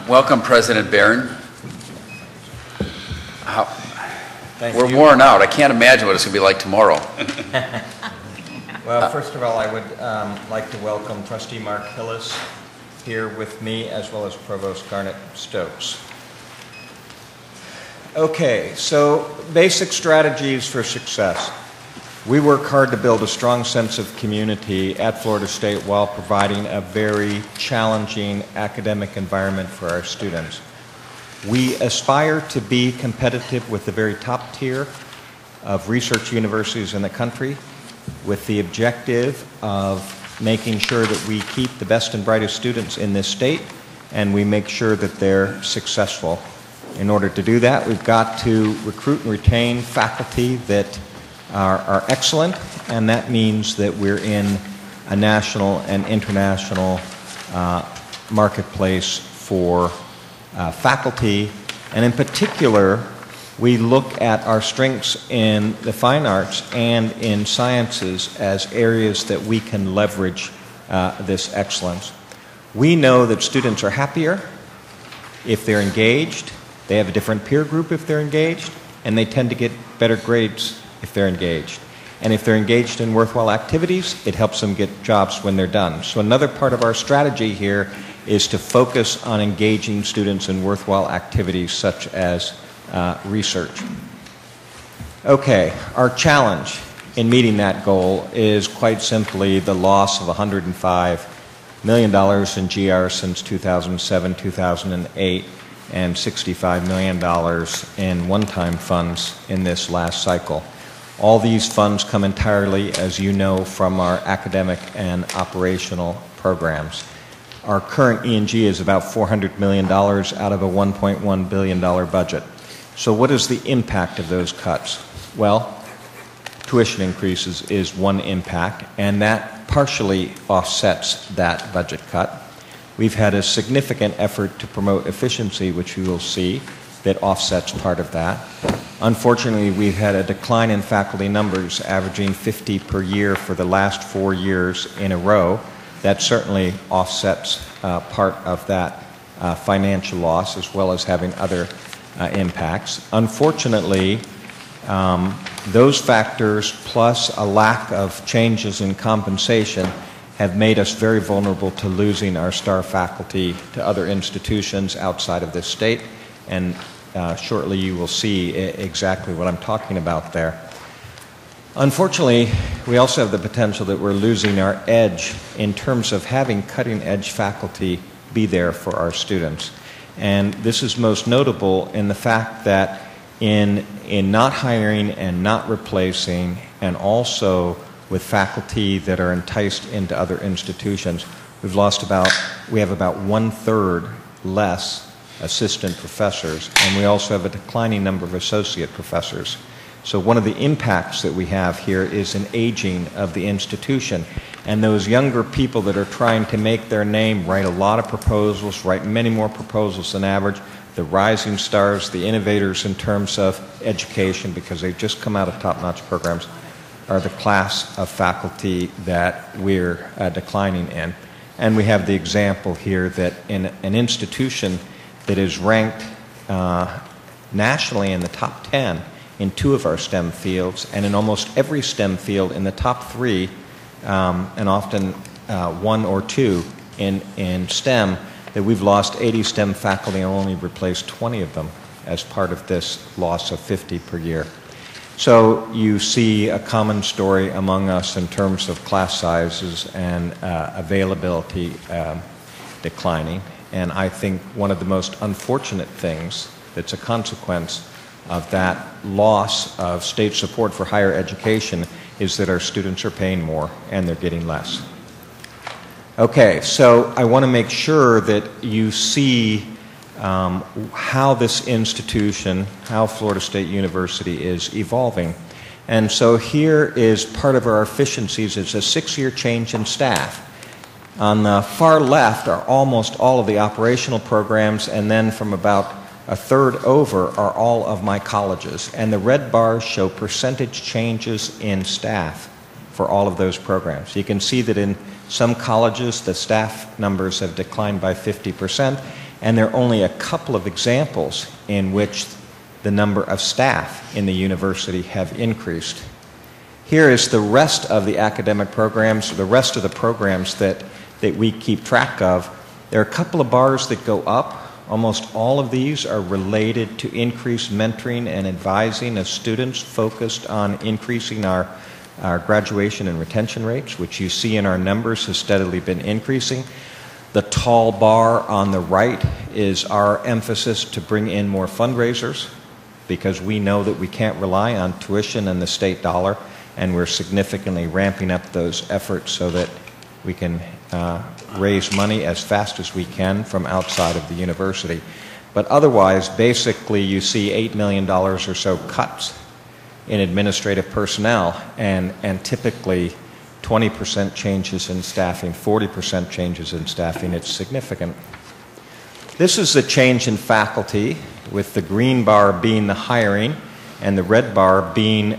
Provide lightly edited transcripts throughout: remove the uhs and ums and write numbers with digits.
Welcome, President Barron. We're You. worn out. I can't imagine what it's going to be like tomorrow. Well, first of all, I would like to welcome Trustee Mark Hillis here with me, as well as Provost Garnet Stokes. Okay, so basic strategies for success. We work hard to build a strong sense of community at Florida State while providing a very challenging academic environment for our students. We aspire to be competitive with the very top tier of research universities in the country, with the objective of making sure that we keep the best and brightest students in this state, and we make sure that they're successful. In order to do that, we've got to recruit and retain faculty that are excellent, and that means that we're in a national and international marketplace for faculty, and in particular, we look at our strengths in the fine arts and in sciences as areas that we can leverage this excellence. We know that students are happier if they're engaged, they have a different peer group if they're engaged, and they tend to get better grades if they're engaged. And if they're engaged in worthwhile activities, it helps them get jobs when they're done. So another part of our strategy here is to focus on engaging students in worthwhile activities such as research. Okay, our challenge in meeting that goal is quite simply the loss of $105 million in GR since 2007, 2008, and $65 million in one-time funds in this last cycle. All these funds come entirely, as you know, from our academic and operational programs. Our current E&G is about $400 million out of a $1.1 billion budget. So what is the impact of those cuts? Well, tuition increases is one impact, and that partially offsets that budget cut. We've had a significant effort to promote efficiency, which you will see, that offsets part of that. Unfortunately, we've had a decline in faculty numbers, averaging 50 per year for the last 4 years in a row. That certainly offsets part of that financial loss, as well as having other impacts. Unfortunately, those factors, plus a lack of changes in compensation, have made us very vulnerable to losing our star faculty to other institutions outside of this state, and shortly you will see exactly what I'm talking about there. Unfortunately, we also have the potential that we're losing our edge in terms of having cutting-edge faculty be there for our students. And this is most notable in the fact that in not hiring and not replacing, and also with faculty that are enticed into other institutions, we have about 1/3 less assistant professors, and we also have a declining number of associate professors. So one of the impacts that we have here is an aging of the institution, and those younger people that are trying to make their name write a lot of proposals, write many more proposals than average, the rising stars, the innovators in terms of education, because they've just come out of top-notch programs, are the class of faculty that we're declining in. And we have the example here that in an institution that is ranked nationally in the top 10 in 2 of our STEM fields, and in almost every STEM field in the top 3, and often 1 or 2 in STEM, that we've lost 80 STEM faculty and only replaced 20 of them as part of this loss of 50 per year. So you see a common story among us in terms of class sizes and availability declining. And I think one of the most unfortunate things that's a consequence of that loss of state support for higher education is that our students are paying more and they're getting less. Okay, so I want to make sure that you see how this institution, how Florida State University is evolving. And so here is part of our efficiencies. It's a 6-year change in staff. On the far left are almost all of the operational programs, and then from about a third over are all of my colleges. And the red bars show percentage changes in staff for all of those programs. You can see that in some colleges the staff numbers have declined by 50%, And there are only a couple of examples in which the number of staff in the university have increased. Here is the rest of the academic programs, the rest of the programs that we keep track of. There are a couple of bars that go up. Almost all of these are related to increased mentoring and advising of students focused on increasing our graduation and retention rates, which you see in our numbers has steadily been increasing. The tall bar on the right is our emphasis to bring in more fundraisers, because we know that we can't rely on tuition and the state dollar, and we're significantly ramping up those efforts so that we can raise money as fast as we can from outside of the university. But otherwise, basically, you see $8 million or so cuts in administrative personnel, and typically 20% changes in staffing, 40% changes in staffing. It's significant. This is the change in faculty, with the green bar being the hiring and the red bar being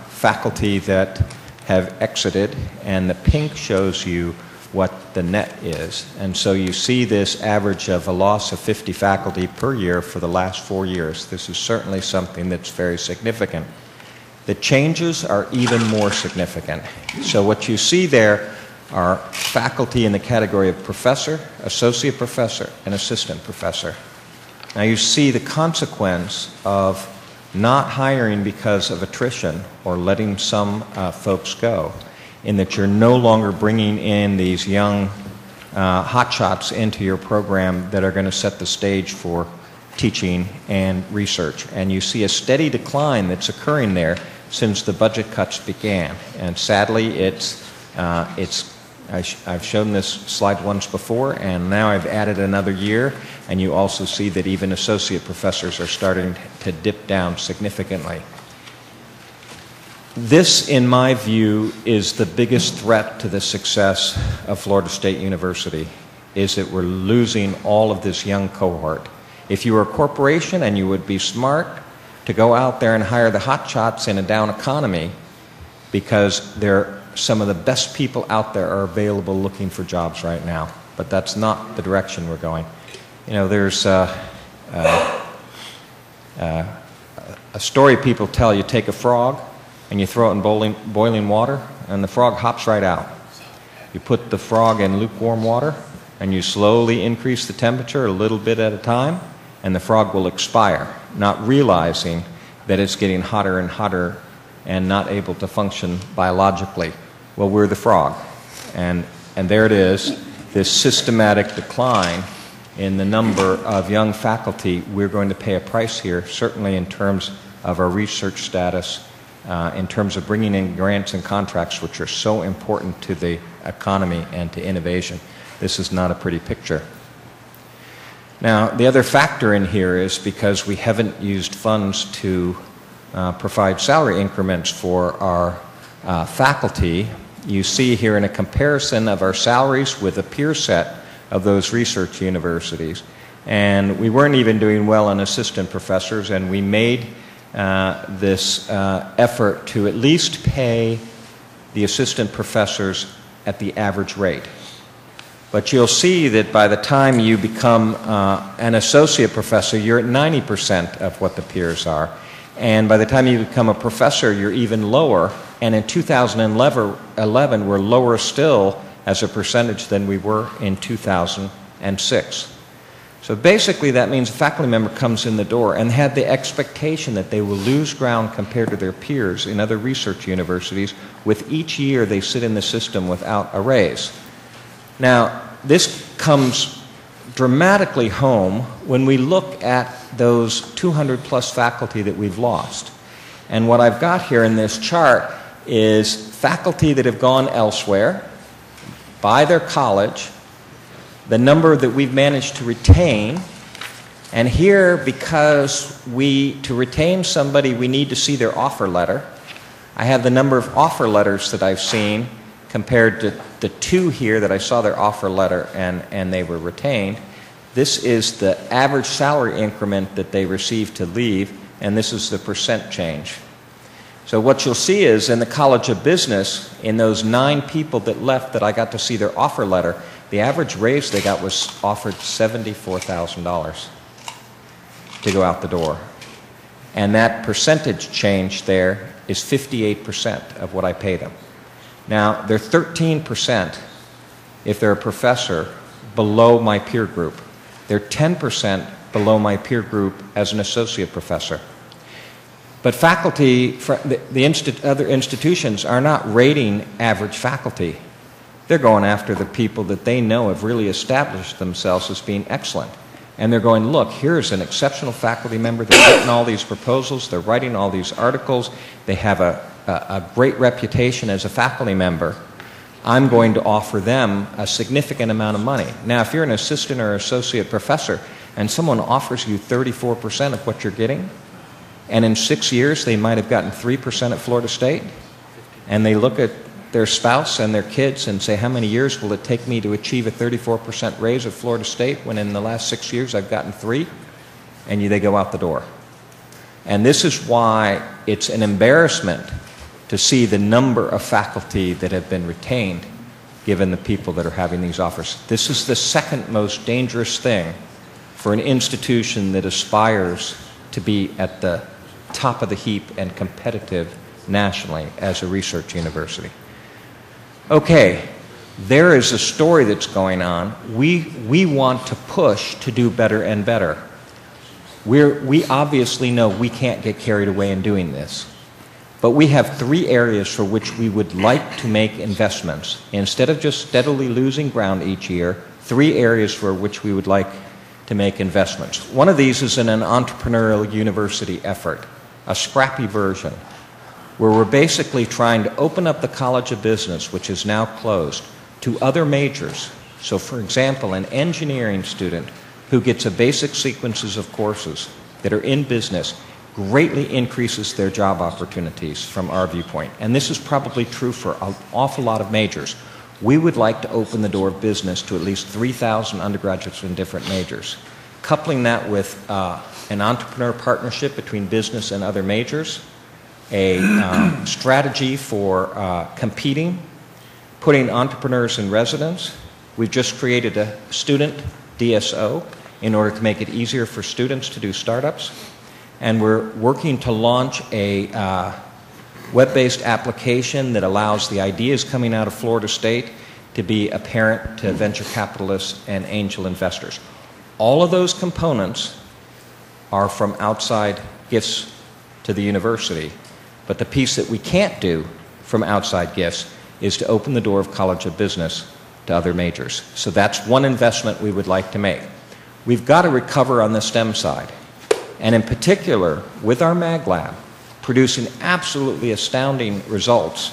faculty that have exited, and the pink shows you what the net is. And so you see this average of a loss of 50 faculty per year for the last 4 years. This is certainly something that's very significant. The changes are even more significant. So what you see there are faculty in the category of professor, associate professor, and assistant professor. Now you see the consequence of not hiring because of attrition or letting some folks go, in that you're no longer bringing in these young hotshots into your program that are going to set the stage for teaching and research. And you see a steady decline that's occurring there since the budget cuts began. And sadly, I've shown this slide once before, and now I've added another year, and you also see that even associate professors are starting to dip down significantly. This, in my view, is the biggest threat to the success of Florida State University, is that we're losing all of this young cohort. If you were a corporation and you would be smart to go out there and hire the hotshots in a down economy, because some of the best people out there are available looking for jobs right now. But that's not the direction we're going. You know, there's a story people tell. You take a frog and you throw it in boiling water, and the frog hops right out. You put the frog in lukewarm water, and you slowly increase the temperature a little bit at a time, and the frog will expire, not realizing that it's getting hotter and hotter and not able to function biologically. Well, we're the frog. And there it is, this systematic decline in the number of young faculty. We're going to pay a price here, certainly in terms of our research status, in terms of bringing in grants and contracts, which are so important to the economy and to innovation. This is not a pretty picture. Now, the other factor in here is because we haven't used funds to provide salary increments for our faculty. You see here in a comparison of our salaries with a peer set of those research universities. And we weren't even doing well on assistant professors, and we made this effort to at least pay the assistant professors at the average rate. But you'll see that by the time you become an associate professor, you're at 90% of what the peers are. And by the time you become a professor, you're even lower. And in 2011, we're lower still as a percentage than we were in 2006. So basically that means a faculty member comes in the door and had the expectation that they will lose ground compared to their peers in other research universities with each year they sit in the system without a raise. Now, this comes dramatically home when we look at those 200 plus faculty that we've lost. And what I've got here in this chart is faculty that have gone elsewhere by their college, the number that we've managed to retain, and here, because to retain somebody, we need to see their offer letter. I have the number of offer letters that I've seen compared to the two here that I saw their offer letter and they were retained. This is the average salary increment that they received to leave, and this is the percent change. So what you'll see is in the College of Business, in those 9 people that left that I got to see their offer letter, the average raise they got was offered $74,000 to go out the door. And that percentage change there is 58% of what I paid them. Now, they're 13% if they're a professor below my peer group. They're 10% below my peer group as an associate professor. But faculty, other institutions are not rating average faculty. They're going after the people that they know have really established themselves as being excellent. And they're going, look, here's an exceptional faculty member. They're writing all these proposals. They're writing all these articles. They have a great reputation as a faculty member. I'm going to offer them a significant amount of money. Now, if you're an assistant or associate professor and someone offers you 34% of what you're getting, and in 6 years they might have gotten 3% at Florida State, and they look at their spouse and their kids and say, how many years will it take me to achieve a 34% raise at Florida State when in the last 6 years I've gotten 3? And they go out the door. And this is why it's an embarrassment to see the number of faculty that have been retained given the people that are having these offers. This is the second most dangerous thing for an institution that aspires to be at the top of the heap and competitive nationally as a research university. Okay, there is a story that's going on. We want to push to do better and better. We obviously know we can't get carried away in doing this. But we have 3 areas for which we would like to make investments. Instead of just steadily losing ground each year, 3 areas for which we would like to make investments. One of these is in an entrepreneurial university effort, a scrappy version, where we're basically trying to open up the College of Business, which is now closed, to other majors. So, for example, an engineering student who gets a basic sequences of courses that are in business greatly increases their job opportunities from our viewpoint. And this is probably true for an awful lot of majors. We would like to open the door of business to at least 3,000 undergraduates in different majors. Coupling that with an entrepreneur partnership between business and other majors, a strategy for competing, putting entrepreneurs in residence. We've just created a student DSO in order to make it easier for students to do startups. And we're working to launch a web-based application that allows the ideas coming out of Florida State to be apparent to venture capitalists and angel investors. All of those components are from outside gifts to the university. But the piece that we can't do from outside gifts is to open the door of College of Business to other majors. So that's one investment we would like to make. We've got to recover on the STEM side. And in particular, with our Mag Lab, producing absolutely astounding results,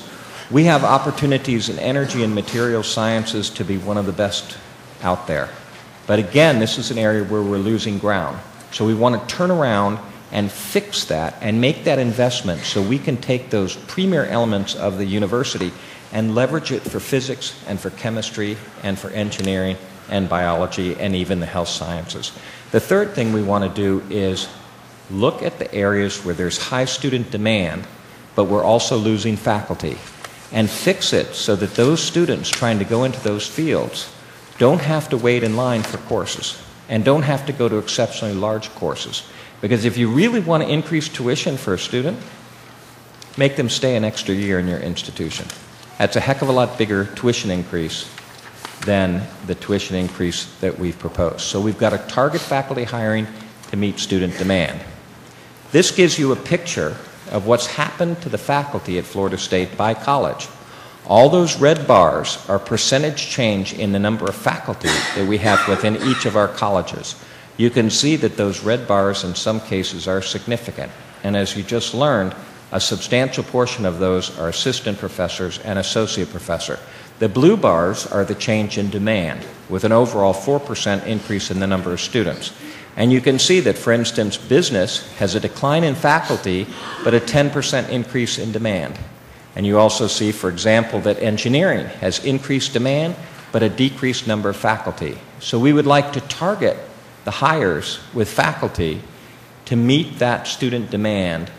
we have opportunities in energy and material sciences to be one of the best out there. But again, this is an area where we're losing ground. So we want to turn around and fix that and make that investment so we can take those premier elements of the university and leverage it for physics and for chemistry and for engineering and biology and even the health sciences. The third thing we want to do is look at the areas where there's high student demand, but we're also losing faculty, and fix it so that those students trying to go into those fields don't have to wait in line for courses and don't have to go to exceptionally large courses. Because if you really want to increase tuition for a student, make them stay an extra year in your institution. That's a heck of a lot bigger tuition increase than the tuition increase that we've proposed. So we've got to target faculty hiring to meet student demand. This gives you a picture of what's happened to the faculty at Florida State by college. All those red bars are percentage change in the number of faculty that we have within each of our colleges. You can see that those red bars in some cases are significant. And as you just learned, a substantial portion of those are assistant professors and associate professor. The blue bars are the change in demand, with an overall 4% increase in the number of students. And you can see that, for instance, business has a decline in faculty, but a 10% increase in demand. And you also see, for example, that engineering has increased demand, but a decreased number of faculty. So we would like to target the hires with faculty to meet that student demand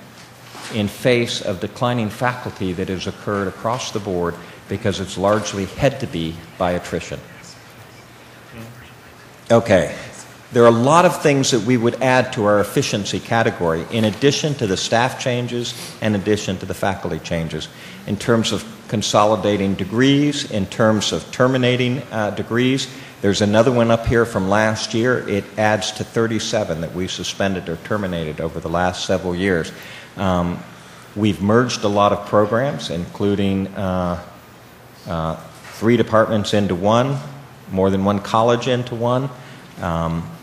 in face of declining faculty that has occurred across the board because it's largely had to be by attrition. Okay. There are a lot of things that we would add to our efficiency category in addition to the staff changes and in addition to the faculty changes in terms of consolidating degrees, in terms of terminating degrees. There's another one up here from last year. It adds to 37 that we suspended or terminated over the last several years. We've merged a lot of programs, including 3 departments into one, more than one college into one.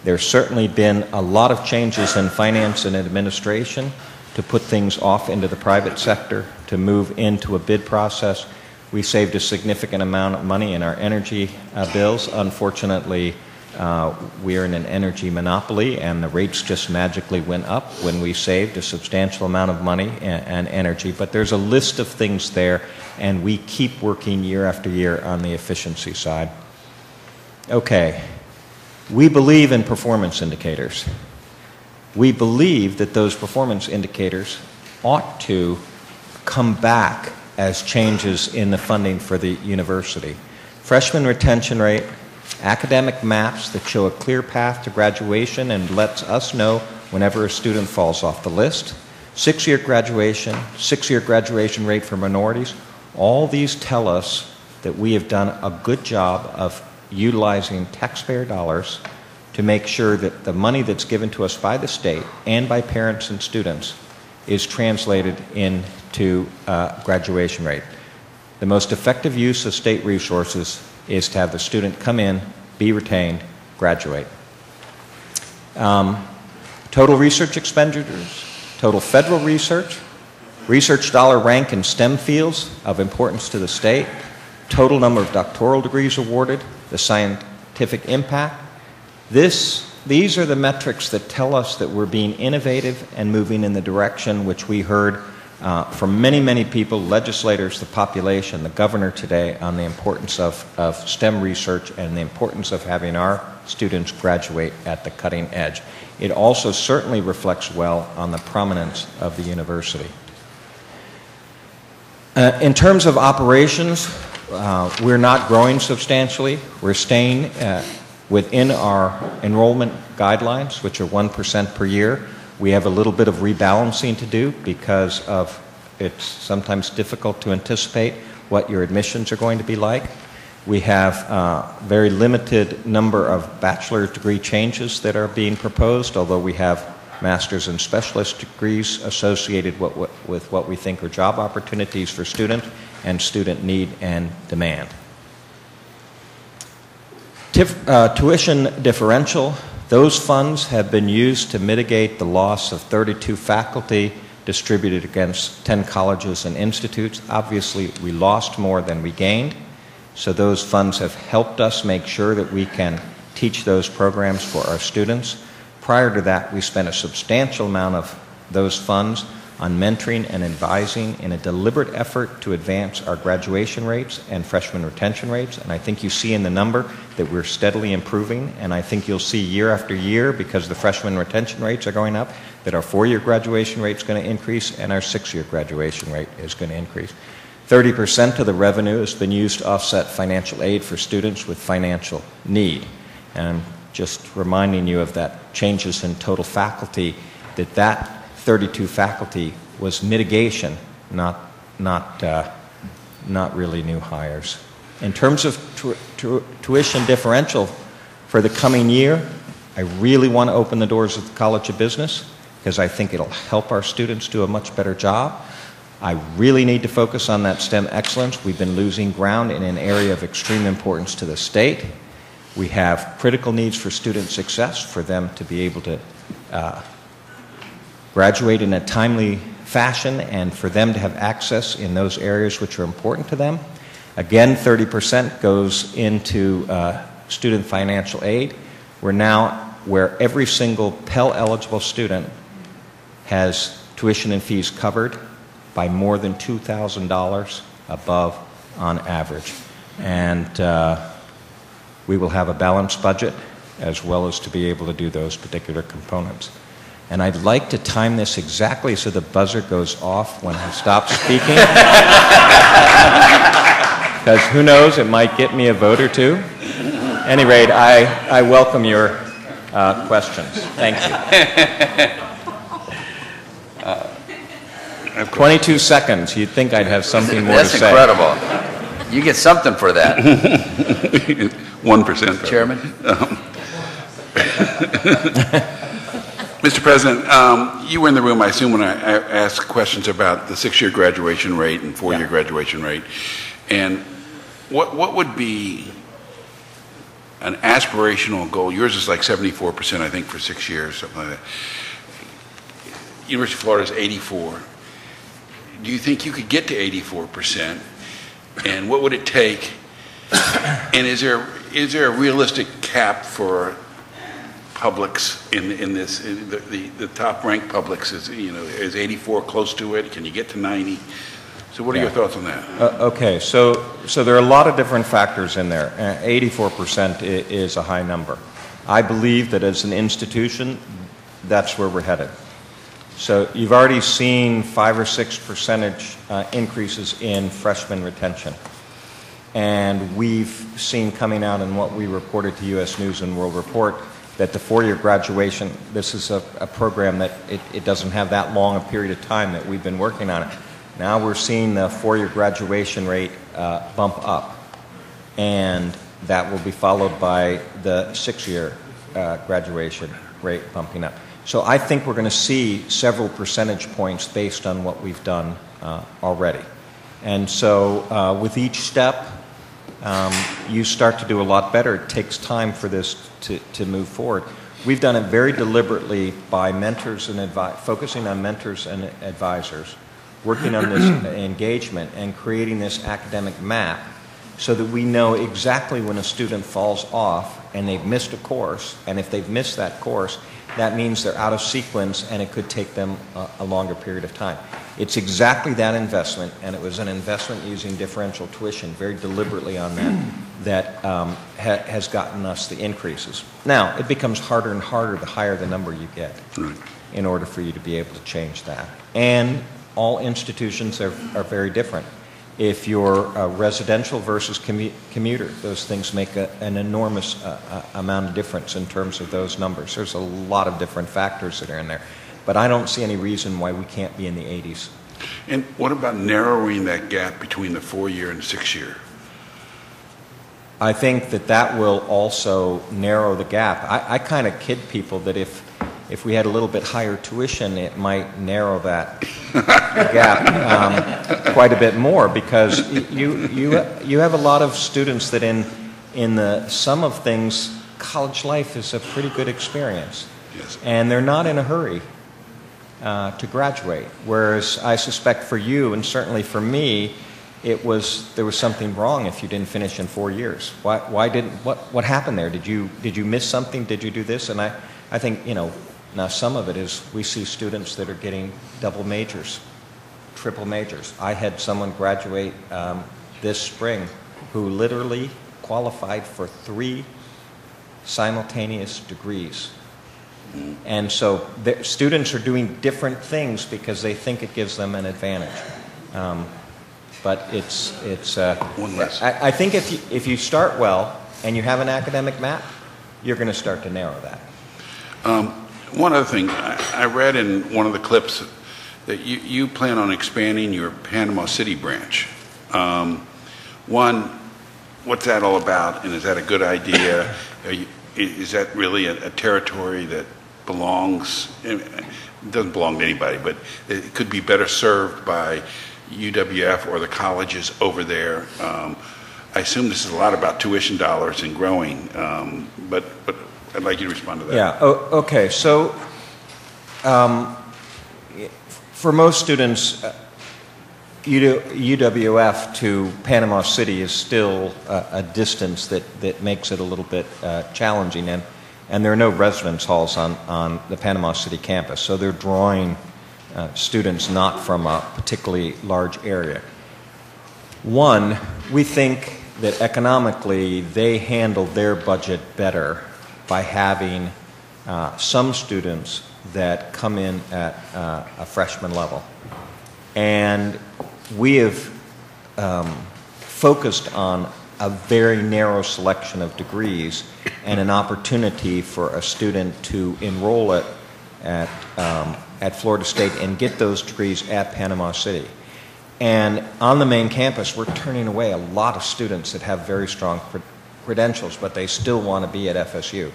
There's certainly been a lot of changes in finance and administration to put things off into the private sector, to move into a bid process. We saved a significant amount of money in our energy bills. Unfortunately, we are in an energy monopoly, and the rates just magically went up when we saved a substantial amount of money and energy. But there's a list of things there, and we keep working year after year on the efficiency side. Okay. We believe in performance indicators. We believe that those performance indicators ought to come back as changes in the funding for the university. Freshman retention rate, academic maps that show a clear path to graduation and lets us know whenever a student falls off the list, 6-year graduation rate for minorities. All these tell us that we have done a good job of utilizing taxpayer dollars to make sure that the money that's given to us by the state and by parents and students is translated into graduation rate. The most effective use of state resources is to have the student come in, be retained, graduate. Total research expenditures, total federal research dollar rank in STEM fields of importance to the state, total number of doctoral degrees awarded, the scientific impact. These are the metrics that tell us that we're being innovative and moving in the direction which we heard from many, many people, legislators, the population, the governor today, on the importance of STEM research and the importance of having our students graduate at the cutting edge. It also certainly reflects well on the prominence of the university. In terms of operations, we're not growing substantially. We're staying within our enrollment guidelines, which are 1% per year. We have a little bit of rebalancing to do because it's sometimes difficult to anticipate what your admissions are going to be like. We have a very limited number of bachelor's degree changes that are being proposed, although we have master's and specialist degrees associated with what we think are job opportunities for students and student need and demand. Tuition differential, those funds have been used to mitigate the loss of 32 faculty distributed against 10 colleges and institutes. Obviously, we lost more than we gained, so those funds have helped us make sure that we can teach those programs for our students. Prior to that, we spent a substantial amount of those funds on mentoring and advising in a deliberate effort to advance our graduation rates and freshman retention rates. And I think you see in the number that we're steadily improving. And I think you'll see year after year, because the freshman retention rates are going up, that our 4-year graduation rate is going to increase and our 6-year graduation rate is going to increase. 30% of the revenue has been used to offset financial aid for students with financial need. And I'm just reminding you of that changes in total faculty, that 32 faculty was mitigation, not really new hires. In terms of tuition differential for the coming year, I really want to open the doors of the College of Business because I think it'll help our students do a much better job. I really need to focus on that STEM excellence. We've been losing ground in an area of extreme importance to the state. We have critical needs for student success, for them to be able to graduate in a timely fashion and for them to have access in those areas which are important to them. Again, 30% goes into student financial aid. We're now where every single Pell-eligible student has tuition and fees covered by more than $2,000 above on average. And we will have a balanced budget as well as to be able to do those particular components. And I'd like to time this exactly so the buzzer goes off when he stops speaking. Because who knows, it might get me a vote or two. any rate, I welcome your questions. Thank you. 22 seconds. You'd think I'd have something more to say. That's incredible. You get something for that. 1%. Chairman? Mr. President, you were in the room, I assume, when I asked questions about the 6-year graduation rate and 4-year graduation rate. And what would be an aspirational goal? Yours is like 74%, I think, for 6 years, something like that. University of Florida is 84. Do you think you could get to 84%? And what would it take? And is there a realistic cap for publics in this? The top ranked publics is is 84 close to it? Can you get to 90? So what are your thoughts on that? Okay, so there are a lot of different factors in there. 84% is a high number. I believe that as an institution, that's where we're headed. So you've already seen 5 or 6 percentage increases in freshman retention. And we've seen coming out in what we reported to U.S. News and World Report that the 4-year graduation, this is a program that it doesn't have that long a period of time that we've been working on it. Now we're seeing the 4-year graduation rate bump up. And that will be followed by the 6-year graduation rate bumping up. So I think we're going to see several percentage points based on what we've done already. And so with each step, you start to do a lot better. It takes time for this to move forward. We've done it very deliberately by mentors and focusing on mentors and advisors, working on this engagement and creating this academic map so that we know exactly when a student falls off and they've missed a course, and if they've missed that course, that means they're out of sequence and it could take them a longer period of time. It's exactly that investment, and it was an investment using differential tuition very deliberately on that has gotten us the increases. Now, it becomes harder and harder the higher the number you get in order for you to be able to change that. And all institutions are very different. If you're residential versus commuter, those things make an enormous amount of difference in terms of those numbers. There's a lot of different factors that are in there. But I don't see any reason why we can't be in the 80s. And what about narrowing that gap between the 4-year and 6-year? I think that will also narrow the gap. I kind of kid people that if we had a little bit higher tuition, it might narrow that gap quite a bit more, because you have a lot of students that in the sum of things, college life is a pretty good experience. Yes. And they're not in a hurry to graduate. Whereas I suspect for you, and certainly for me, there was something wrong if you didn't finish in 4 years. What happened there? Did you miss something? Did you do this? And I think, now some of it is we see students that are getting double majors, triple majors. I had someone graduate this spring who literally qualified for 3 simultaneous degrees. And so students are doing different things because they think it gives them an advantage. But it's one less. I think if you start well and you have an academic map, you're going to start to narrow that. One other thing, I read in one of the clips that you plan on expanding your Panama City branch. One, what's that all about, and is that a good idea? Is that really a territory that belongs, it doesn't belong to anybody, but it could be better served by UWF or the colleges over there? I assume this is a lot about tuition dollars and growing, but I'd like you to respond to that. Yeah, okay, so for most students, UWF to Panama City is still a distance that makes it a little bit challenging, and there are no residence halls on the Panama City campus, so they're drawing students not from a particularly large area. One, we think that economically they handle their budget better by having some students that come in at a freshman level. And we have focused on a very narrow selection of degrees and an opportunity for a student to enroll at Florida State and get those degrees at Panama City. And on the main campus, we're turning away a lot of students that have very strong credentials, but they still want to be at FSU.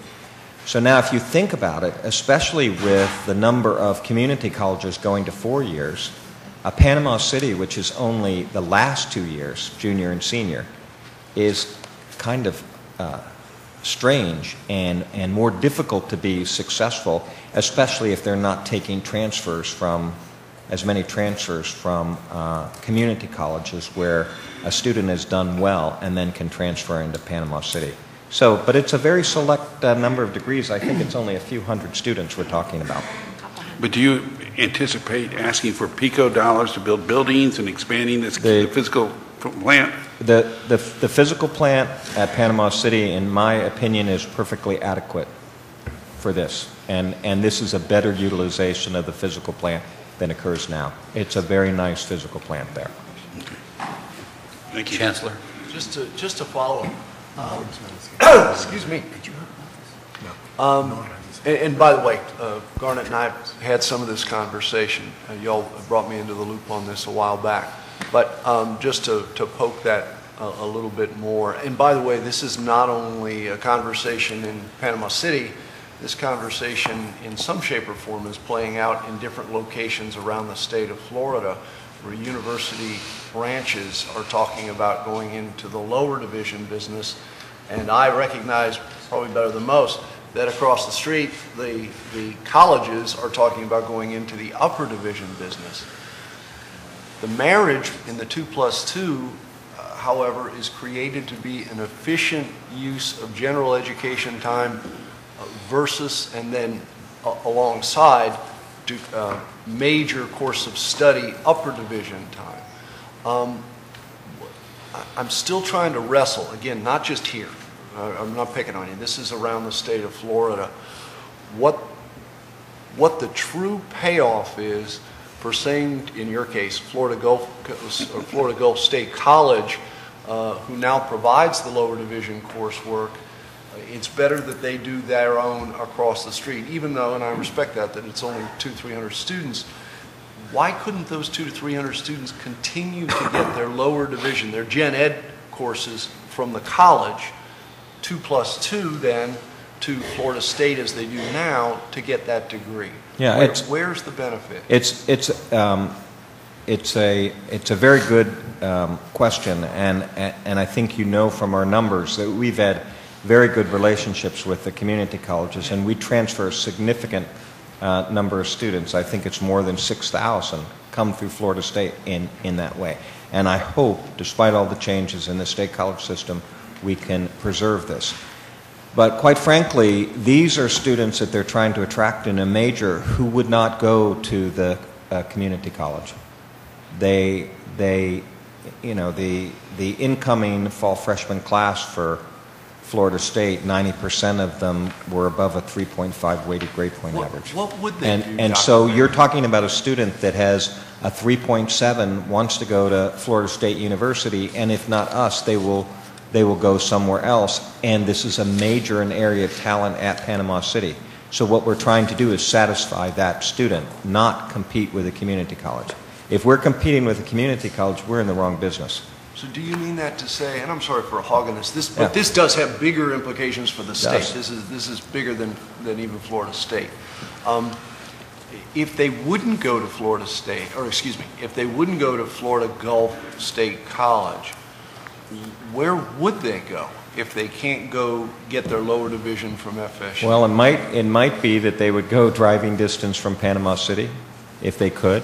So now if you think about it, especially with the number of community colleges going to 4 years, Panama City, which is only the last 2 years, junior and senior, is kind of strange and more difficult to be successful, especially if they're not taking transfers from, as many transfers from community colleges where a student has done well and then can transfer into Panama City. So, but it's a very select number of degrees. I think it's only a few hundred students we're talking about. But do you anticipate asking for PICO dollars to build buildings and expanding the physical plant? The physical plant at Panama City, in my opinion, is perfectly adequate for this. And this is a better utilization of the physical plant than occurs now. It's a very nice physical plant there. Okay. Thank you. Chancellor? Just to follow. Excuse me. And by the way, Garnet and I had some of this conversation. Y'all brought me into the loop on this a while back. But just to poke that a little bit more. And by the way, this is not only a conversation in Panama City. This conversation, in some shape or form, is playing out in different locations around the state of Florida, where university branches are talking about going into the lower division business. And I recognize, probably better than most, that across the street, the colleges are talking about going into the upper division business. The marriage in the 2+2, however, is created to be an efficient use of general education time versus, and then alongside, major course of study, upper division time. I'm still trying to wrestle, again, not just here. I'm not picking on you. This is around the state of Florida. What the true payoff is for saying, in your case, Florida Gulf State College, who now provides the lower division coursework, it's better that they do their own across the street, even though, and I respect that it's only 200-300 students. Why couldn't those 200 to 300 students continue to get their lower division, their gen ed courses from the college, 2+2 then, to Florida State as they do now, to get that degree? Yeah, where's the benefit? It's a very good question, and I think you know from our numbers that we've had very good relationships with the community colleges, and we transfer a significant number of students. I think it's more than 6,000 come through Florida State in that way. And I hope, despite all the changes in the state college system, we can preserve this. But quite frankly, these are students that they're trying to attract in a major who would not go to the community college. The incoming fall freshman class for Florida State, 90% of them were above a 3.5 weighted grade point average. What would they do? And so you're talking about a student that has a 3.7, wants to go to Florida State University, and if not us, they will go somewhere else. And this is a major and area of talent at Panama City. So what we're trying to do is satisfy that student, not compete with a community college. If we're competing with a community college, we're in the wrong business. So do you mean that to say, and I'm sorry for hogging this, but this does have bigger implications for the state. This is bigger than even Florida State. If they wouldn't go to Florida State, or excuse me, if they wouldn't go to Florida Gulf State College, where would they go if they can't go get their lower division from FSU? Well, it might be that they would go driving distance from Panama City, if they could.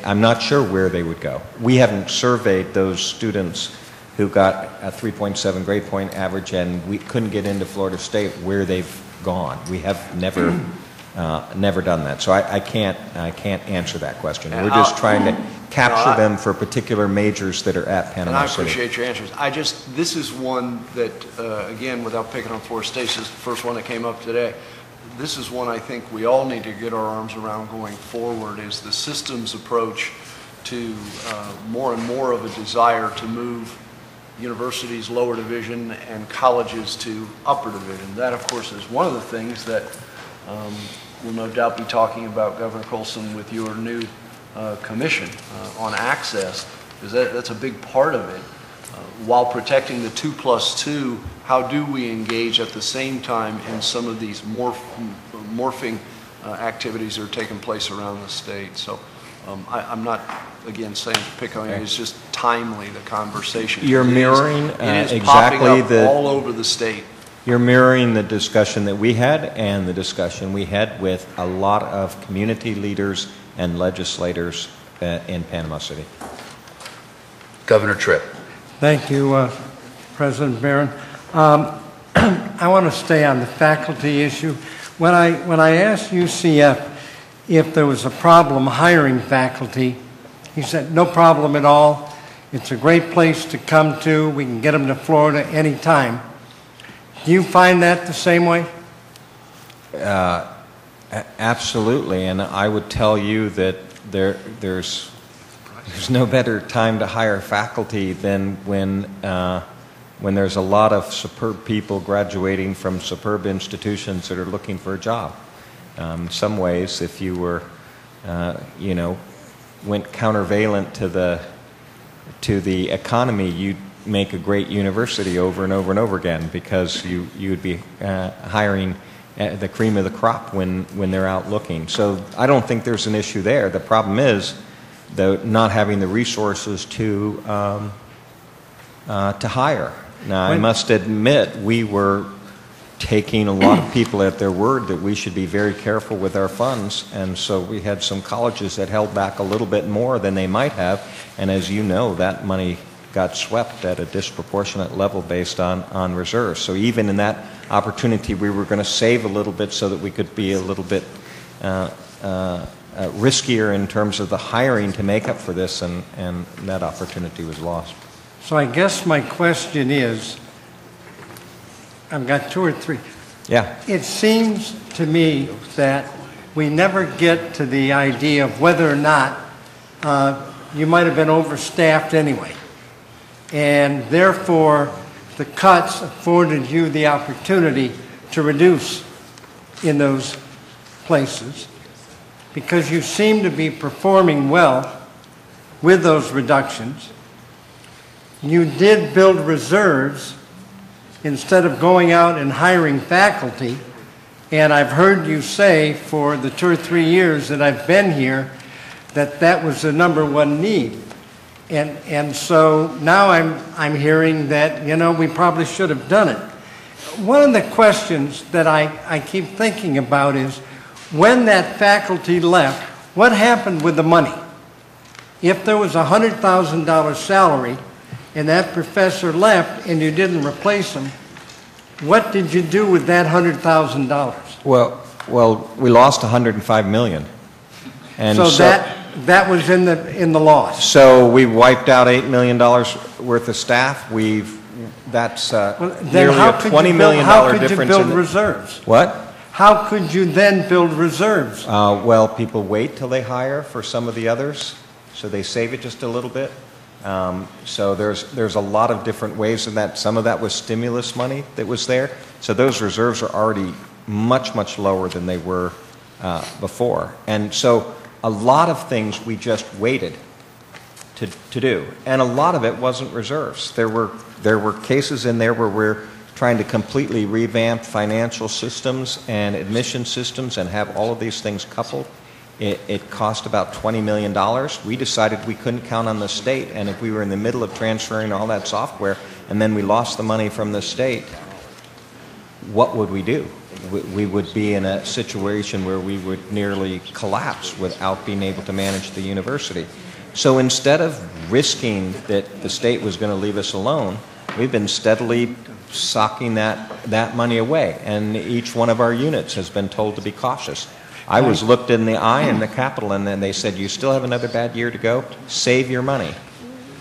I'm not sure where they would go. We haven't surveyed those students who got a 3.7 grade point average and we couldn't get into Florida State where they've gone. We have never done that. So I can't answer that question. We're just trying to capture them for particular majors that are at Panama City. And I appreciate your answers. This is one that, again, without picking on Florida State, this is the first one that came up today. This is one I think we all need to get our arms around going forward, is the systems approach to more and more of a desire to move universities lower division and colleges to upper division. That, of course, is one of the things that we'll no doubt be talking about, Governor Colson, with your new commission on access, because that's a big part of it. While protecting the 2+2, how do we engage at the same time in some of these morphing activities that are taking place around the state? So I'm not, again, saying to pick on you, it's just timely, the conversation. You're mirroring it is exactly popping up all over the state. You're mirroring the discussion that we had and the discussion we had with a lot of community leaders and legislators in Panama City. Governor Tripp. Thank you, President Barron. I want to stay on the faculty issue. When I asked UCF if there was a problem hiring faculty, he said, no problem at all. It's a great place to come to. We can get them to Florida anytime. Do you find that the same way? Absolutely, and I would tell you that there's no better time to hire faculty than when there's a lot of superb people graduating from superb institutions that are looking for a job. In some ways, if you were, went countervalent to the economy, you'd make a great university over and over and over again, because you'd be hiring the cream of the crop when they're out looking. So I don't think there's an issue there. The problem is not having the resources to hire. Now, I must admit, we were taking a lot of people at their word that we should be very careful with our funds, and so we had some colleges that held back a little bit more than they might have, and as you know, that money got swept at a disproportionate level based on reserves. So even in that opportunity, we were going to save a little bit so that we could be a little bit riskier in terms of the hiring to make up for this, and that opportunity was lost. So I guess my question is, I've got two or three. Yeah. It seems to me that we never get to the idea of whether or not you might have been overstaffed anyway. And therefore, the cuts afforded you the opportunity to reduce in those places, because you seem to be performing well with those reductions. You did build reserves instead of going out and hiring faculty, and I've heard you say for the 2 or 3 years that I've been here that that was the #1 need. And so now I'm hearing that, we probably should have done it. One of the questions that I keep thinking about is, when that faculty left, what happened with the money? If there was a $100,000 salary and that professor left and you didn't replace him, what did you do with that $100,000? Well, we lost $105 million. And so that was in the loss. So we wiped out $8 million worth of staff. That's nearly a $20 million difference. How could you build reserves? What? How could you then build reserves? Well, people wait till they hire for some of the others, so they save it just a little bit. So there's a lot of different ways in that. Some of that was stimulus money that was there. So those reserves are already much, much lower than they were before. And so a lot of things we just waited to do. And a lot of it wasn't reserves. There were cases in there where we're trying to completely revamp financial systems and admission systems and have all of these things coupled. It cost about $20 million. We decided we couldn't count on the state, and if we were in the middle of transferring all that software and then we lost the money from the state, what would we do? We would be in a situation where we would nearly collapse without being able to manage the university. So instead of risking that the state was going to leave us alone, we've been steadily socking that money away, and each one of our units has been told to be cautious. I was looked in the eye in the Capitol, and then they said, you still have another bad year to go? Save your money.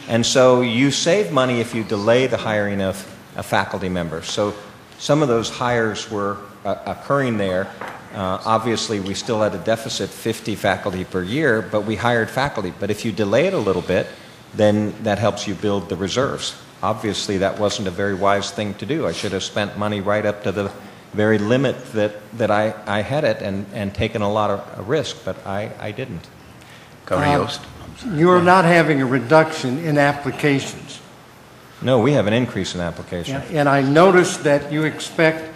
And so you save money if you delay the hiring of faculty members. So some of those hires were occurring there. Obviously, we still had a deficit, 50 faculty per year, but we hired faculty. But if you delay it a little bit, then that helps you build the reserves. obviously that wasn't a very wise thing to do. I should have spent money right up to the very limit that I had it and taken a lot of risk, but I didn't. Governor Yost? You're not having a reduction in applications. No, we have an increase in applications. Yeah, and I noticed that you expect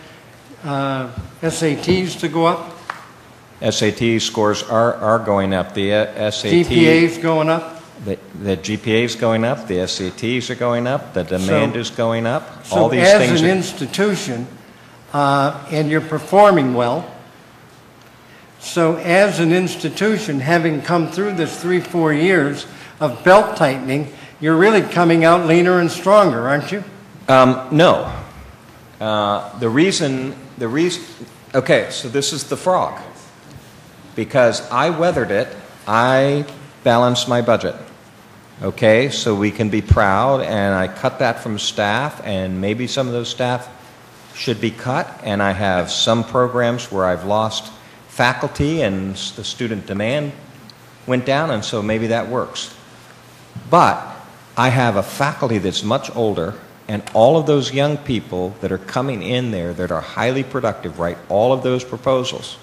SATs to go up, SAT scores are going up. The SAT GPAs going up. the GPA is going up. The SATs are going up. The demand is going up. All So these as things an are, institution, and you're performing well, so as an institution, having come through this 3-4 years of belt tightening, you're really coming out leaner and stronger, aren't you? no. The reason, okay, so this is the frog. Because I weathered it, I balanced my budget. Okay, so we can be proud, and I cut that from staff, and maybe some of those staff should be cut, and I have some programs where I've lost faculty and the student demand went down, and so maybe that works. But I have a faculty that's much older, and all of those young people that are coming in there that are highly productive write all of those proposals.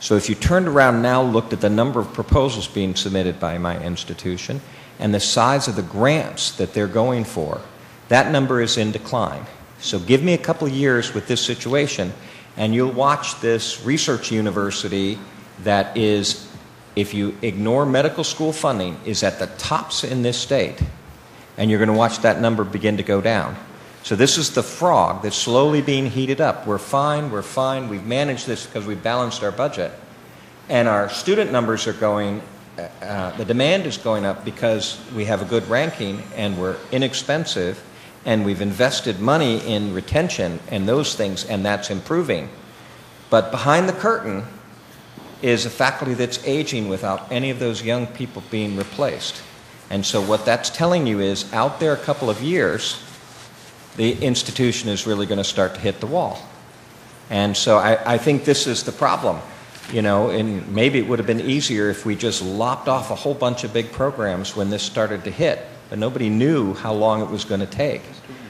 So if you turned around now, looked at the number of proposals being submitted by my institution and the size of the grants that they're going for, that number is in decline. So give me a couple of years with this situation, and you'll watch this research university that is, if you ignore medical school funding, is at the tops in this state, and you're going to watch that number begin to go down. So this is the frog that's slowly being heated up. We're fine, we've managed this because we've balanced our budget. And our student numbers are going, the demand is going up because we have a good ranking and we're inexpensive and we've invested money in retention and those things, and that's improving. But behind the curtain is a faculty that's aging without any of those young people being replaced. And so what that's telling you is out there a couple of years, the institution is really going to start to hit the wall. And so I think this is the problem. You know, and maybe it would have been easier if we just lopped off a whole bunch of big programs when this started to hit, but nobody knew how long it was going to take.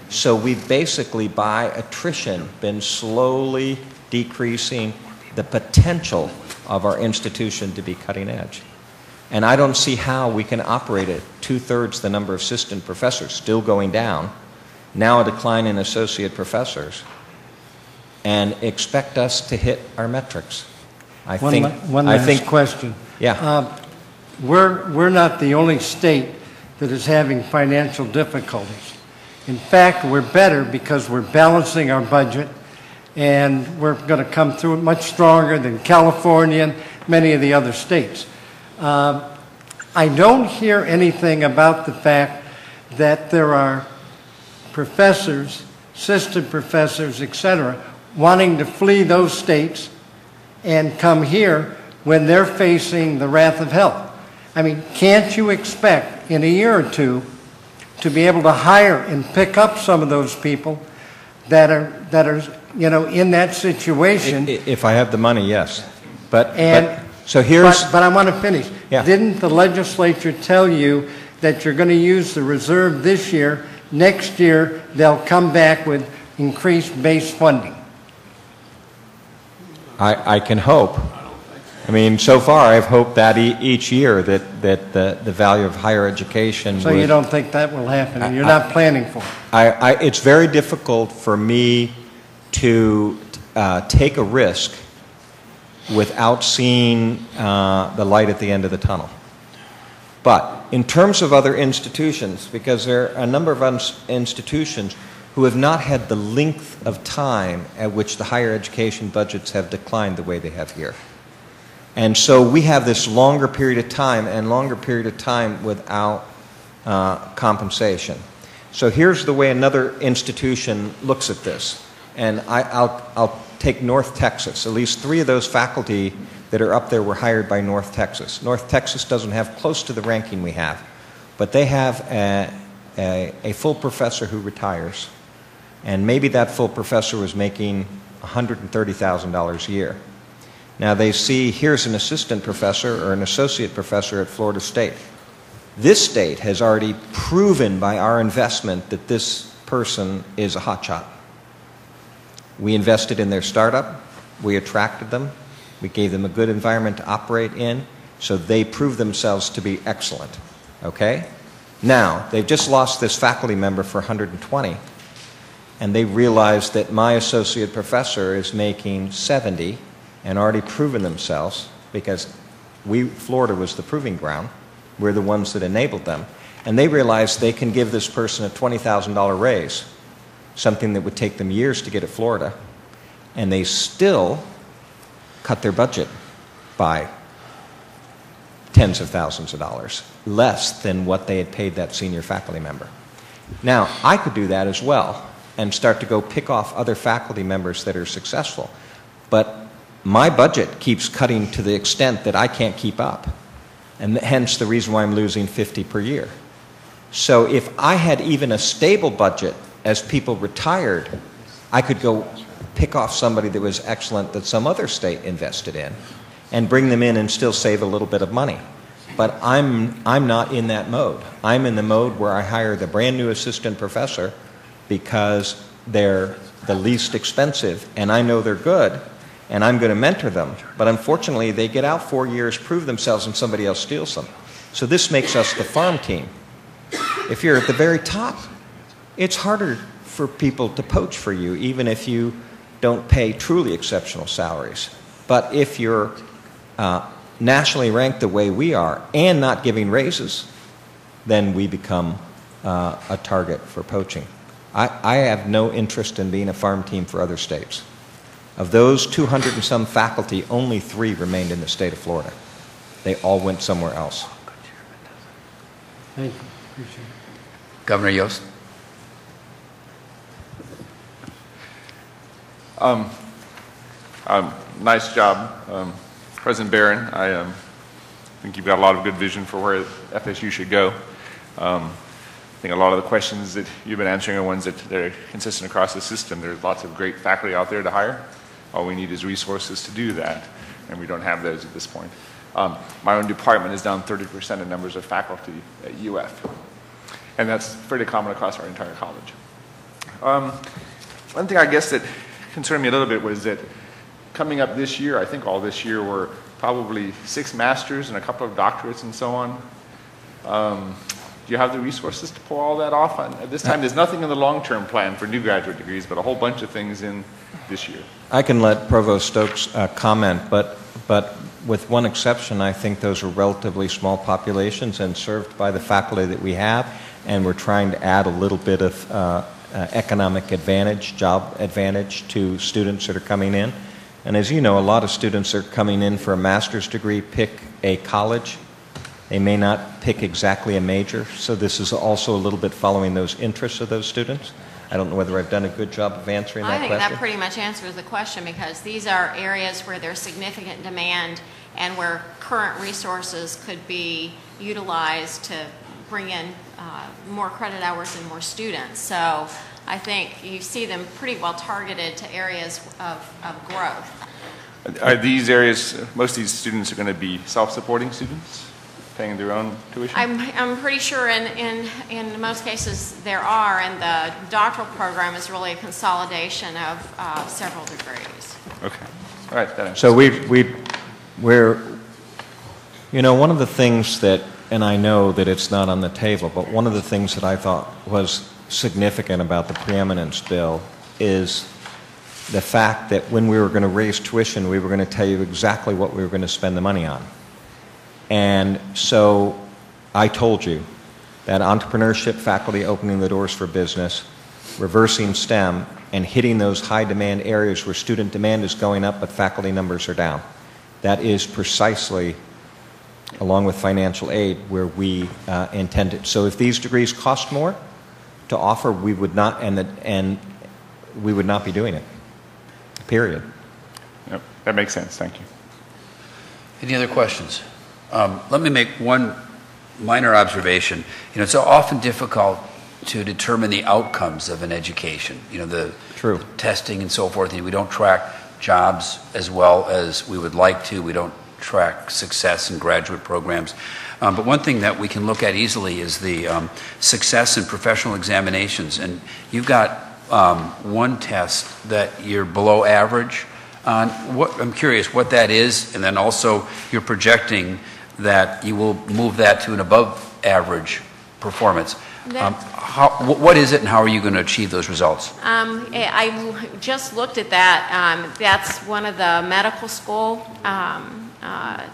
So we've basically, by attrition, been slowly decreasing the potential of our institution to be cutting edge. And I don't see how we can operate at 2/3 the number of assistant professors, still going down, now a decline in associate professors, and expect us to hit our metrics. One last question. Yeah. We're not the only state that is having financial difficulties. In fact, we're better because we're balancing our budget, and we're going to come through it much stronger than California and many of the other states. I don't hear anything about the fact that there are professors, assistant professors, etc., wanting to flee those states and come here when they're facing the wrath of hell. I mean, can't you expect in a year or two to be able to hire and pick up some of those people that are you know, in that situation? If I have the money, yes. But I want to finish. Yeah. Didn't the legislature tell you that you're going to use the reserve this year? Next year, they'll come back with increased base funding. I can hope. I mean, so far I've hoped that each year that the value of higher education. So you don't think that will happen? You're not planning for it? It's very difficult for me to take a risk without seeing the light at the end of the tunnel. But in terms of other institutions, because there are a number of institutions who have not had the length of time at which the higher education budgets have declined the way they have here. And so we have this longer period of time and longer period of time without compensation. So here's the way another institution looks at this. And I'll take North Texas. At least 3 of those faculty that are up there were hired by North Texas. North Texas doesn't have close to the ranking we have, but they have a full professor who retires. And maybe that full professor was making $130,000 a year. Now they see, here's an assistant professor or an associate professor at Florida State This state has already proven by our investment that this person is a hotshot. We invested in their startup, we attracted them, we gave them a good environment to operate in, so they proved themselves to be excellent, okay? Now, they've just lost this faculty member for 120, and they realize that my associate professor is making 70 and already proven themselves, because Florida was the proving ground. We're the ones that enabled them. And they realize they can give this person a $20,000 raise, something that would take them years to get at Florida, and they still cut their budget by tens of thousands of dollars, less than what they had paid that senior faculty member. Now, I could do that as well and start to go pick off other faculty members that are successful, but my budget keeps cutting to the extent that I can't keep up, and hence the reason why I'm losing 50 per year. So if I had even a stable budget as people retired, I could go pick off somebody that was excellent that some other state invested in and bring them in and still save a little bit of money. But I'm not in that mode. I'm in the mode where I hire the brand new assistant professor because they're the least expensive and I know they're good and I'm going to mentor them. But unfortunately, they get out 4 years, prove themselves, and somebody else steals them. So this makes us the farm team. If you're at the very top, it's harder for people to poach for you, even if you don't pay truly exceptional salaries. But if you're nationally ranked the way we are and not giving raises, then we become a target for poaching. I have no interest in being a farm team for other states. Of those 200 and some faculty, only 3 remained in the state of Florida. They all went somewhere else. Thank you. Appreciate it. Governor Yost. Nice job, President Barron. I think you've got a lot of good vision for where FSU should go. I think a lot of the questions that you've been answering are ones that are consistent across the system. There's lots of great faculty out there to hire. All we need is resources to do that, and we don't have those at this point. My own department is down 30% in numbers of faculty at UF, and that's fairly common across our entire college. One thing I guess that concerned me a little bit was that coming up this year, I think all this year, were probably 6 masters and a couple of doctorates and so on. Do you have the resources to pull all that off? At this time, there's nothing in the long-term plan for new graduate degrees, but a whole bunch of things in this year. I can let Provost Stokes comment, but with one exception, I think those are relatively small populations and served by the faculty that we have, and we're trying to add a little bit of economic advantage, job advantage to students that are coming in. And as you know, a lot of students are coming in for a master's degree, pick a college. They may not pick exactly a major, so this is also a little bit following those interests of those students. I don't know whether I've done a good job of answering that question. I think that pretty much answers the question, because these are areas where there's significant demand and where current resources could be utilized to bring in more credit hours and more students. So I think you see them pretty well targeted to areas of growth. Are these areas, most of these students are going to be self-supporting students, paying their own tuition? I'm pretty sure in most cases there are, and the doctoral program is really a consolidation of several degrees. Okay. All right. That answers So we're, you know, one of the things that, and I know that it's not on the table, but one of the things that I thought was significant about the preeminence bill is the fact that when we were going to raise tuition, we were going to tell you exactly what we were going to spend the money on. And so I told you that entrepreneurship, faculty opening the doors for business, reversing STEM, and hitting those high demand areas where student demand is going up but faculty numbers are down. That is precisely, along with financial aid, where we intended. So if these degrees cost more to offer, we would not, and we would not be doing it, period. Yep, that makes sense. Thank you. Any other questions? Let me make one minor observation. You know, it's often difficult to determine the outcomes of an education. You know, the testing and so forth. We don't track jobs as well as we would like to. We don't track success in graduate programs. But one thing that we can look at easily is the success in professional examinations. And you've got one test that you're below average on. I'm curious what that is, and then also you're projecting that you will move that to an above average performance. What is it, and how are you going to achieve those results? I just looked at that. That's one of the medical school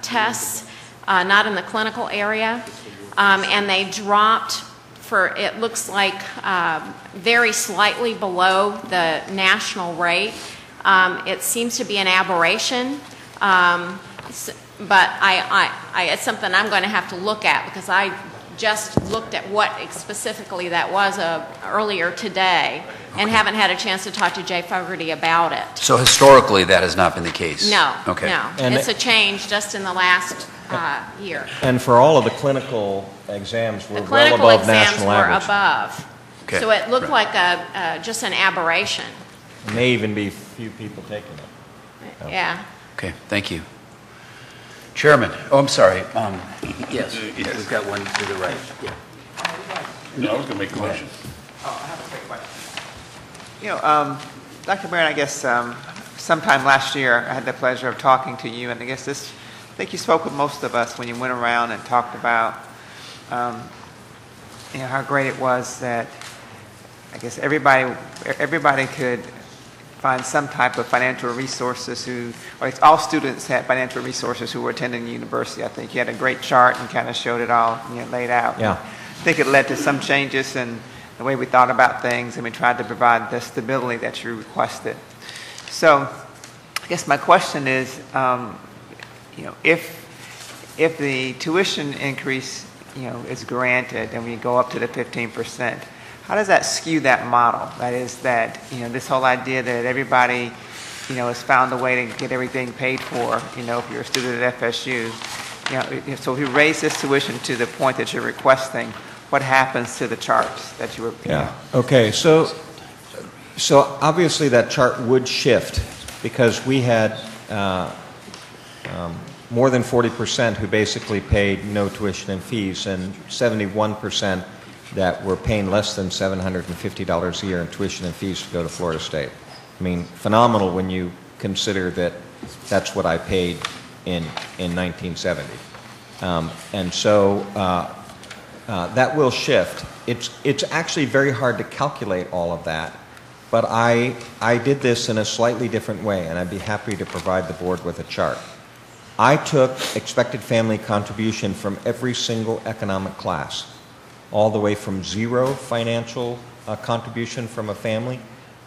tests, not in the clinical area, and they dropped for, it looks like, very slightly below the national rate. It seems to be an aberration, but it's something I'm going to have to look at, because I just looked at what specifically that was earlier today, and haven't had a chance to talk to Jay Fogarty about it. So historically, that has not been the case? No. Okay. No. And it's a change just in the last year. And for all of the clinical exams, we're The well clinical above exams national were average. above. Okay. So it looked Right. like just an aberration. May even be few people taking it. Yeah. Okay, thank you. Chairman, oh, I'm sorry. Yes, we've got one to the right. Yeah. No, I was going to make a motion. Oh, I have a quick question. You know, Dr. Barron, I guess sometime last year I had the pleasure of talking to you, and I think you spoke with most of us when you went around and talked about, how great it was that I guess everybody could find some type of financial resources or all students had financial resources who were attending the university. I think you had a great chart and kind of showed it all laid out. Yeah. I think it led to some changes in the way we thought about things, and we tried to provide the stability that you requested. So I guess my question is, if the tuition increase, is granted and we go up to the 15%, how does that skew that model? That is that, this whole idea that everybody, has found a way to get everything paid for, if you're a student at FSU. So if you raise this tuition to the point that you're requesting, what happens to the charts that you were? Yeah. Okay. So obviously that chart would shift, because we had more than 40% who basically paid no tuition and fees, and 71% that were paying less than $750 a year in tuition and fees to go to Florida State. I mean, phenomenal when you consider that that's what I paid in 1970. And so that will shift. It's actually very hard to calculate all of that, but I did this in a slightly different way, and I'd be happy to provide the board with a chart. I took expected family contribution from every single economic class, all the way from zero financial contribution from a family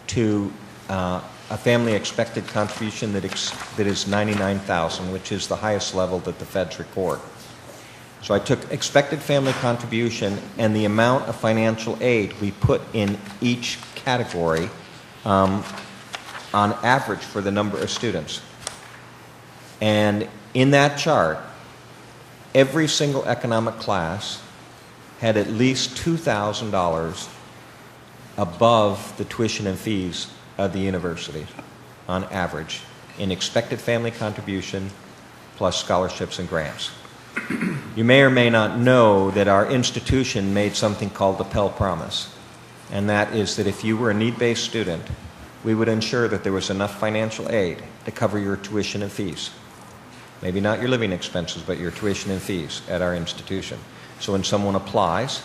to a family expected contribution that is $99,000, which is the highest level that the feds record. So I took expected family contribution and the amount of financial aid we put in each category on average for the number of students. And in that chart, every single economic class had at least $2,000 above the tuition and fees of the university on average in expected family contribution plus scholarships and grants. You may or may not know that our institution made something called the Pell Promise, and that is that if you were a need-based student, we would ensure that there was enough financial aid to cover your tuition and fees. Maybe not your living expenses, but your tuition and fees at our institution. So when someone applies,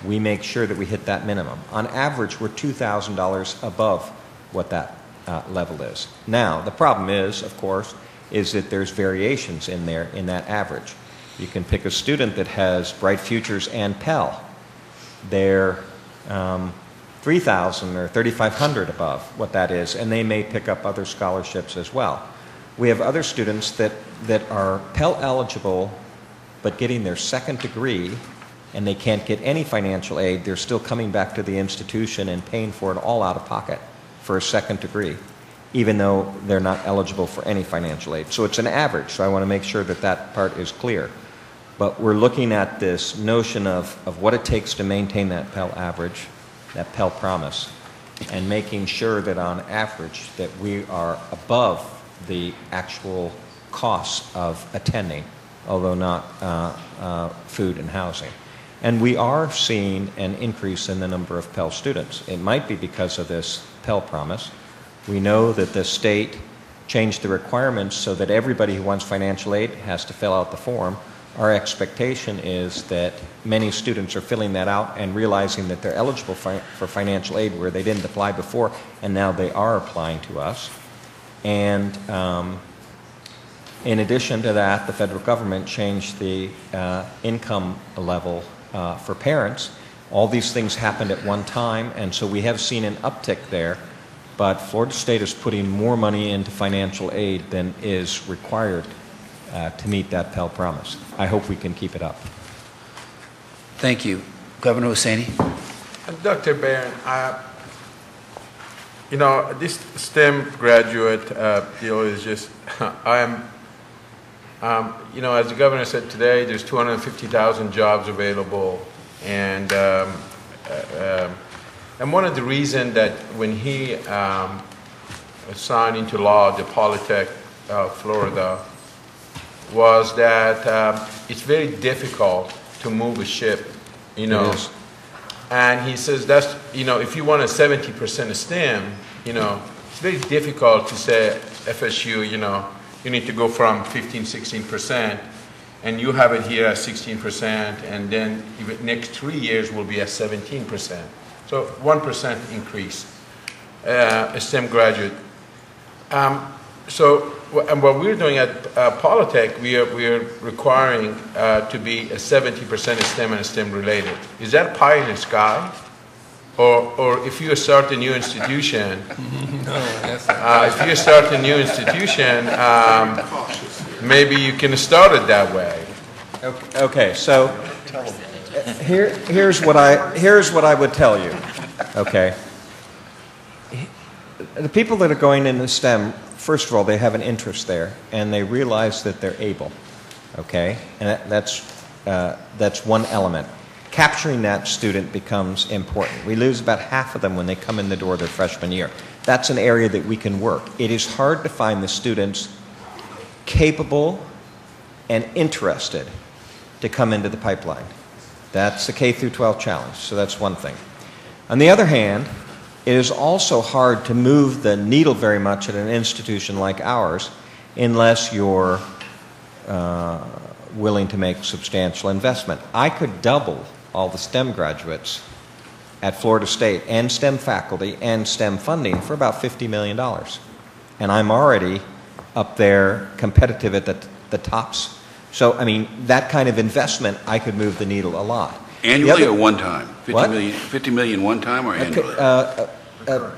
we make sure that we hit that minimum. On average, we're $2,000 above what that level is. Now, the problem is, of course, is that there's variations in there in that average. You can pick a student that has Bright Futures and Pell. They're $3,000 or $3,500 above what that is, and they may pick up other scholarships as well. We have other students that are Pell eligible but getting their second degree, and they can't get any financial aid. They're still coming back to the institution and paying for it all out of pocket for a second degree, even though they're not eligible for any financial aid. So it's an average, so I want to make sure that that part is clear. But we're looking at this notion of what it takes to maintain that Pell average, that Pell Promise, and making sure that on average that we are above the actual costs of attending, although not food and housing. And we are seeing an increase in the number of Pell students. It might be because of this Pell promise. We know that the state changed the requirements so that everybody who wants financial aid has to fill out the form. Our expectation is that many students are filling that out and realizing that they're eligible for financial aid where they didn't apply before, and now they are applying to us. And in addition to that, the federal government changed the income level for parents. All these things happened at one time, and so we have seen an uptick there. But Florida State is putting more money into financial aid than is required to meet that Pell promise. I hope we can keep it up. Thank you. Governor Hussaini? Dr. Barron, you know, this STEM graduate deal is just, you know, as the governor said today, there's 250,000 jobs available. And one of the reasons that when he signed into law the Polytech Florida was that it's very difficult to move a ship, you know. And he says that's, you know, if you want a 70% STEM, you know, it's very difficult to say FSU, you know, you need to go from 15, 16%, and you have it here at 16%, and then even next 3 years will be at 17%. So 1% increase, STEM graduate. And what we're doing at Polytech, we are requiring to be a 70% STEM and STEM related. Is that pie in the sky? Or if you start a new institution, maybe you can start it that way. Okay, so here's what I would tell you. Okay, the people that are going into STEM, first of all, they have an interest there, and they realize that they're able. Okay, and that's one element. Capturing that student becomes important. We lose about half of them when they come in the door their freshman year. That's an area that we can work. It is hard to find the students capable and interested to come into the pipeline. That's the K through 12 challenge, so that's one thing. On the other hand, it is also hard to move the needle very much at an institution like ours unless you're willing to make substantial investment. I could double all the STEM graduates at Florida State and STEM faculty and STEM funding for about $50 million. And I'm already up there competitive at the tops. So, I mean, that kind of investment, I could move the needle a lot. Annually or one time? What? 50 million one time or annually?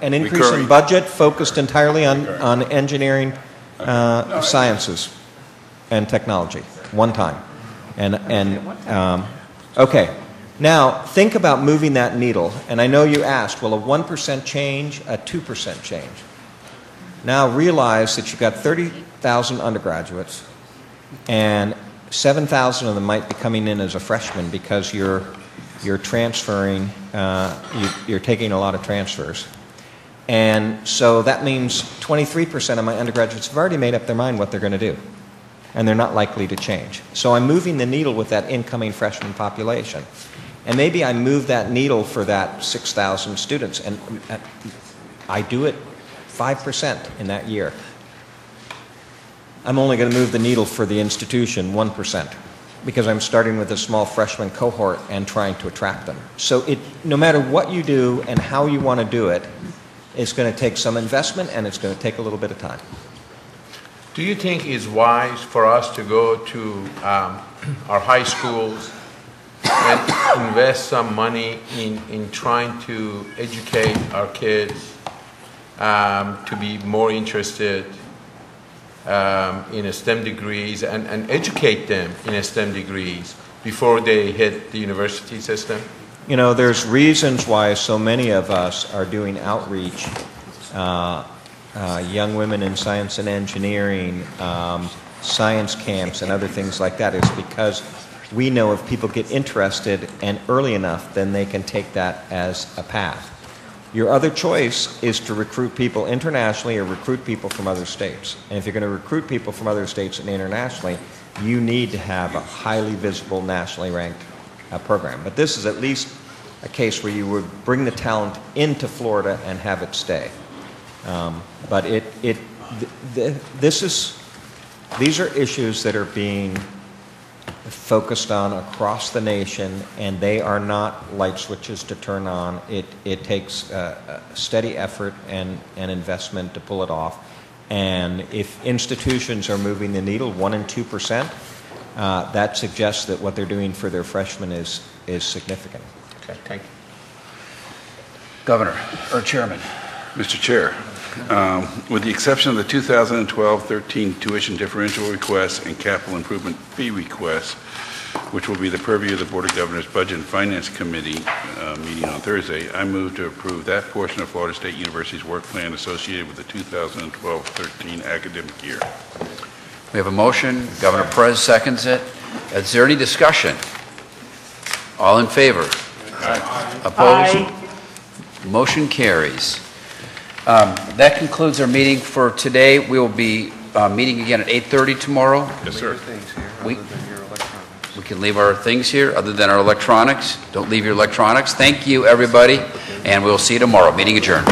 An increase Recurring. in budget focused entirely on engineering, sciences, and technology, one time. Okay. Now, think about moving that needle. And I know you asked, well, a 1% change, a 2% change. Now realize that you've got 30,000 undergraduates, and 7,000 of them might be coming in as a freshman because you're transferring, you're taking a lot of transfers. And so that means 23% of my undergraduates have already made up their mind what they're going to do, and they're not likely to change. So I'm moving the needle with that incoming freshman population. And maybe I move that needle for that 6,000 students, and I do it 5% in that year. I'm only going to move the needle for the institution 1% because I'm starting with a small freshman cohort and trying to attract them. So no matter what you do and how you want to do it, it's going to take some investment and it's going to take a little bit of time. Do you think it's wise for us to go to our high schools and invest some money in trying to educate our kids to be more interested in STEM degrees and educate them in STEM degrees before they hit the university system? You know, there's reasons why so many of us are doing outreach, young women in science and engineering, science camps and other things like that, is because we know if people get interested and early enough, then they can take that as a path. Your other choice is to recruit people internationally or recruit people from other states. And if you're going to recruit people from other states and internationally, you need to have a highly visible, nationally ranked program. But this is at least a case where you would bring the talent into Florida and have it stay. But these are issues that are being focused on across the nation, and they are not light switches to turn on. It takes steady effort and investment to pull it off. And if institutions are moving the needle 1% and 2%, that suggests that what they're doing for their freshmen is significant. Okay, thank you. Governor, or Chairman. Mr. Chair, with the exception of the 2012-13 tuition differential requests and capital improvement fee requests, which will be the purview of the Board of Governors Budget and Finance Committee meeting on Thursday, I move to approve that portion of Florida State University's work plan associated with the 2012-13 academic year. We have a motion. Governor Perez seconds it. Is there any discussion? All in favor? Aye. Opposed? Aye. Motion carries. That concludes our meeting for today. We will be meeting again at 8:30 tomorrow. Yes, sir. We can leave our things here other than our electronics. Don't leave your electronics. Thank you, everybody, and we'll see you tomorrow. Meeting adjourned.